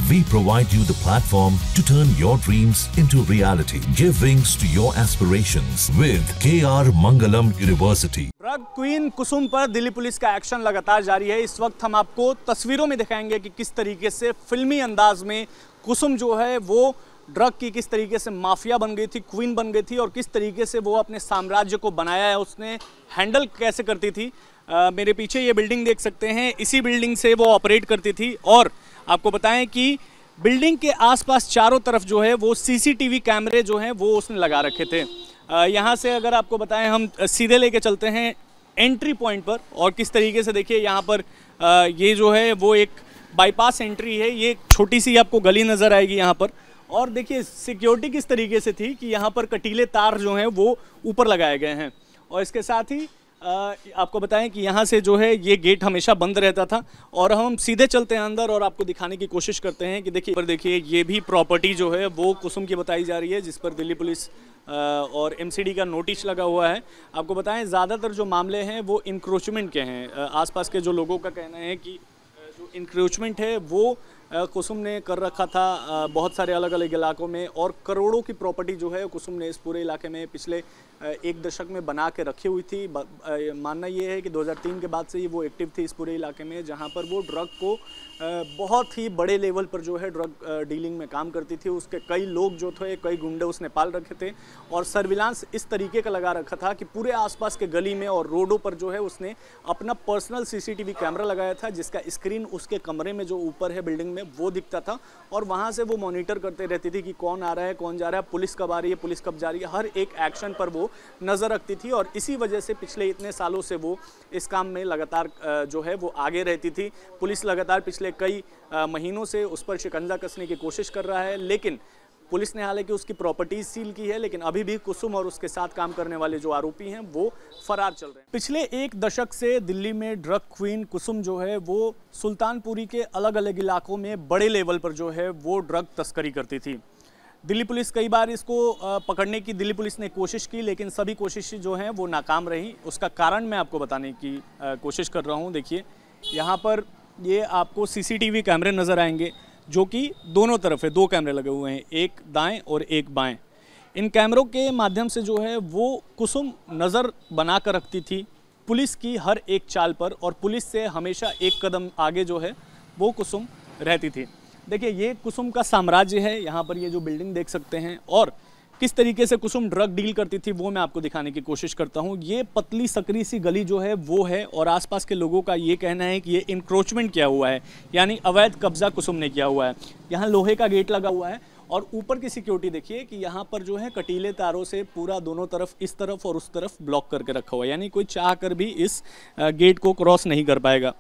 We provide you the platform to turn your dreams into reality. Give wings to your aspirations with KR Mangalam University. Drug queen Kusum पर Delhi police का action लगातार जारी है। इस वक्त हम आपको तस्वीरों में दिखाएंगे कि किस तरीके से फिल्मी अंदाज में कुसुम जो है वो ड्रग की किस तरीके से माफिया बन गई थी, क्वीन बन गई थी और किस तरीके से वो अपने साम्राज्य को बनाया है, उसने हैंडल कैसे करती थी। मेरे पीछे ये बिल्डिंग देख सकते हैं, इसी बिल्डिंग से वो ऑपरेट करती थी। और आपको बताएं कि बिल्डिंग के आसपास चारों तरफ जो है वो सीसीटीवी कैमरे जो हैं वो उसने लगा रखे थे। यहाँ से अगर आपको बताएं, हम सीधे लेके चलते हैं एंट्री पॉइंट पर और किस तरीके से देखिए यहाँ पर ये जो है वो एक बाईपास एंट्री है। ये छोटी सी आपको गली नज़र आएगी यहाँ पर। और देखिए सिक्योरिटी किस तरीके से थी कि यहाँ पर कटीले तार जो हैं वो ऊपर लगाए गए हैं। और इसके साथ ही आपको बताएं कि यहाँ से जो है ये गेट हमेशा बंद रहता था। और हम सीधे चलते हैं अंदर और आपको दिखाने की कोशिश करते हैं कि देखिए पर देखिए ये भी प्रॉपर्टी जो है वो कुसुम की बताई जा रही है, जिस पर दिल्ली पुलिस और एमसीडी का नोटिस लगा हुआ है। आपको बताएं ज़्यादातर जो मामले हैं वो इंक्रोचमेंट के हैं। आसपास के जो लोगों का कहना है कि जो इंक्रोचमेंट है वो कुसुम ने कर रखा था बहुत सारे अलग अलग इलाकों में। और करोड़ों की प्रॉपर्टी जो है कुसुम ने इस पूरे इलाके में पिछले एक दशक में बना के रखी हुई थी। मानना ये है कि 2003 के बाद से ही वो एक्टिव थी इस पूरे इलाके में, जहाँ पर वो ड्रग को बहुत ही बड़े लेवल पर जो है ड्रग डीलिंग में काम करती थी। उसके कई लोग जो थे, कई गुंडे उसने पाल रखे थे और सर्विलांस इस तरीके का लगा रखा था कि पूरे आसपास के गली में और रोडों पर जो है उसने अपना पर्सनल सीसीटीवी कैमरा लगाया था, जिसका स्क्रीन उसके कमरे में जो ऊपर है बिल्डिंग में वो दिखता था। और वहाँ से वो मॉनिटर करते रहती थी कि कौन आ रहा है, कौन जा रहा है, पुलिस कब आ रही है, पुलिस कब जा रही है, हर एक एक्शन पर वो नज़र रखती थी। और इसी वजह से पिछले इतने सालों से वो इस काम में लगातार जो है वो आगे रहती थी। पुलिस लगातार पिछले कई महीनों से उस पर शिकंजा कसने की कोशिश कर रहा है, लेकिन पुलिस ने हालांकि उसकी प्रॉपर्टीज सील की है, लेकिन अभी भी कुसुम और उसके साथ काम करने वाले जो आरोपी हैं वो फरार चल रहे हैं। पिछले एक दशक से दिल्ली में ड्रग क्वीन कुसुम जो है वो सुल्तानपुरी के अलग अलग इलाकों में बड़े लेवल पर जो है वो ड्रग तस्करी करती थी। दिल्ली पुलिस कई बार इसको पकड़ने की दिल्ली पुलिस ने कोशिश की, लेकिन सभी कोशिशें जो हैं वो नाकाम रही। उसका कारण मैं आपको बताने की कोशिश कर रहा हूँ। देखिए यहाँ पर ये आपको सीसीटीवी कैमरे नज़र आएंगे, जो कि दोनों तरफ है, दो कैमरे लगे हुए हैं, एक दाएं और एक बाएं। इन कैमरों के माध्यम से जो है वो कुसुम नज़र बना कर रखती थी पुलिस की हर एक चाल पर, और पुलिस से हमेशा एक कदम आगे जो है वो कुसुम रहती थी। देखिए ये कुसुम का साम्राज्य है, यहाँ पर ये जो बिल्डिंग देख सकते हैं। और किस तरीके से कुसुम ड्रग डील करती थी वो मैं आपको दिखाने की कोशिश करता हूँ। ये पतली सकरी सी गली जो है वो है, और आसपास के लोगों का ये कहना है कि ये इंक्रोचमेंट किया हुआ है, यानी अवैध कब्जा कुसुम ने किया हुआ है। यहाँ लोहे का गेट लगा हुआ है और ऊपर की सिक्योरिटी देखिए कि यहाँ पर जो है कटीले तारों से पूरा दोनों तरफ, इस तरफ और उस तरफ ब्लॉक करके रखा हुआ है, यानी कोई चाह कर भी इस गेट को क्रॉस नहीं कर पाएगा।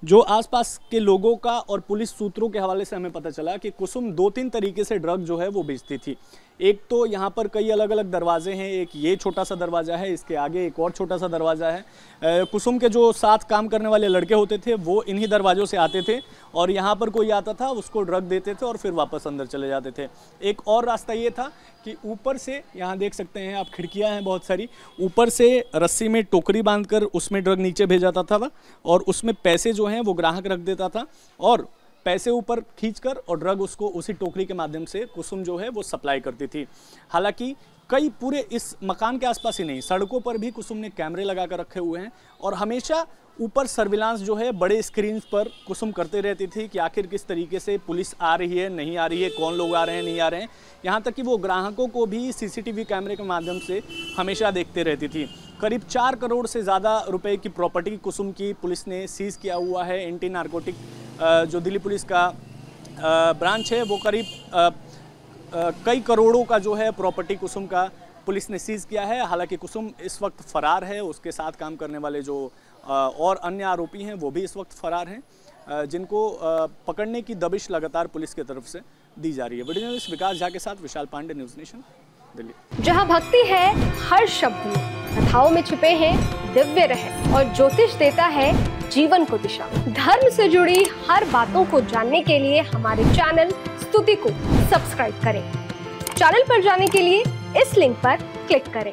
जो आसपास के लोगों का और पुलिस सूत्रों के हवाले से हमें पता चला कि कुसुम 2-3 तरीके से ड्रग जो है वो बेचती थी। एक तो यहाँ पर कई अलग अलग दरवाजे हैं, एक ये छोटा सा दरवाज़ा है, इसके आगे एक और छोटा सा दरवाज़ा है। कुसुम के जो साथ काम करने वाले लड़के होते थे वो इन्हीं दरवाज़ों से आते थे और यहाँ पर कोई आता था उसको ड्रग देते थे और फिर वापस अंदर चले जाते थे। एक और रास्ता ये था कि ऊपर से, यहाँ देख सकते हैं आप, खिड़कियाँ हैं बहुत सारी, ऊपर से रस्सी में टोकरी बांधकर उसमें ड्रग नीचे भेजा जाता था और उसमें पैसे जो हैं वो ग्राहक रख देता था और पैसे ऊपर खींचकर और ड्रग उसको उसी टोकरी के माध्यम से कुसुम जो है वो सप्लाई करती थी। हालांकि कई पूरे इस मकान के आसपास ही नहीं, सड़कों पर भी कुसुम ने कैमरे लगा कर रखे हुए हैं और हमेशा ऊपर सर्विलांस जो है बड़े स्क्रीन पर कुसुम करते रहती थी कि आखिर किस तरीके से पुलिस आ रही है, नहीं आ रही है, कौन लोग आ रहे हैं, नहीं आ रहे हैं। यहाँ तक कि वो ग्राहकों को भी सीसीटीवी कैमरे के माध्यम से हमेशा देखते रहती थी। करीब 4 करोड़ से ज़्यादा रुपए की प्रॉपर्टी कुसुम की पुलिस ने सीज़ किया हुआ है। एंटी नारकोटिक जो दिल्ली पुलिस का ब्रांच है वो करीब कई करोड़ों का जो है प्रॉपर्टी कुसुम का पुलिस ने सीज़ किया है। हालांकि कुसुम इस वक्त फरार है, उसके साथ काम करने वाले जो और अन्य आरोपी हैं वो भी इस वक्त फरार हैं, जिनको पकड़ने की दबिश लगातार पुलिस की तरफ से दी जा रही है। वीडियो जर्नलिस्ट विकास झा के साथ विशाल पांडे, न्यूज़ नेशन, दिल्ली। जहां भक्ति है हर शब्द में, कथाओं में छिपे हैं दिव्य रहस्य और ज्योतिष देता है जीवन को दिशा। धर्म से जुड़ी हर बातों को जानने के लिए हमारे चैनल स्तुति को सब्सक्राइब करें। चैनल पर जाने के लिए इस लिंक पर क्लिक करें।